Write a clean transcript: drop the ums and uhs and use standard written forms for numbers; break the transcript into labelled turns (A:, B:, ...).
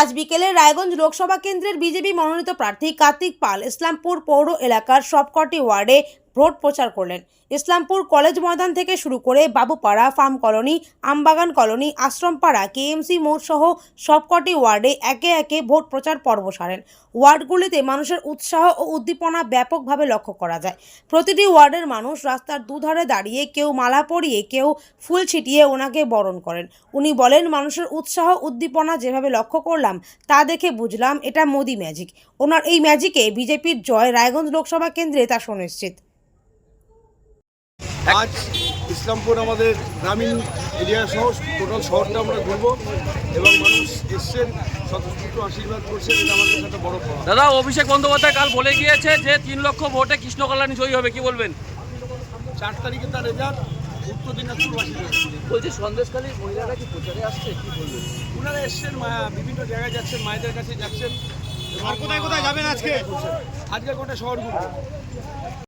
A: আজ বিকেলে রায়গঞ্জ লোকসভা কেন্দ্রের বিজেপি মনোনীত প্রার্থী কার্তিক পাল ইসলামপুর পৌর এলাকার সবকটি ওয়ার্ডে ভোট প্রচার করলেন। ইসলামপুর কলেজ ময়দান থেকে শুরু করে Babupara, farm colony, Ambagan colony, Ashrampara, KMC মোড় সহ সবকটি ওয়ার্ডে একে একে ভোট প্রচার পর্ব সারেন। ওয়ার্ডগুলিতে মানুষের উৎসাহ ও উদ্দীপনা ব্যাপকভাবে লক্ষ্য করা যায়। প্রতিটি ওয়ার্ডের মানুষ রাস্তার দুধারে দাঁড়িয়ে কেউ মালা পরিয়ে, কেউ ফুল ছিটিয়ে ওনাকে বরণ করেন। উনি বলেন, মানুষের উৎসাহ উদ্দীপনা যেভাবে লক্ষ্য করলাম তা দেখে বুঝলাম এটা মোদি ম্যাজিক। ওনার এই ম্যাজিকে বিজেপির জয় রায়গঞ্জ লোকসভা কেন্দ্রে তা সুনিশ্চিত।
B: আজ ইসলামপুর আমাদের গ্রামীণ এরিয়া সহ টোটাল শহরটা আমরা ঘুরবো এবং মানুষ এসছেন, স্বতঃস্ফূর্ত আশীর্বাদ করছেন, এটা আমাদের একটা বড় পাওয়া।
C: দাদা, অভিষেক বন্দ্যোপাধ্যায় কাল বলে গিয়েছে যে 3 লক্ষ ভোটে কৃষ্ণ কল্যাণী জয়ী হবে, কি বলবেন?
B: 4 তারিখে তার রেজাল্ট উত্তর দিনাজপুরবাসী
C: বলছি সন্দেশখালীর মহিলারা কি প্রচারে আসছে, কি বলবেন?
B: ওনারা এসছেন, বিভিন্ন জায়গায় যাচ্ছেন, মায়েদের কাছে যাচ্ছেন।
D: আর কোথায় কোথায় যাবেন আজকে?
B: আজকে গোটা শহর ঘুরবো।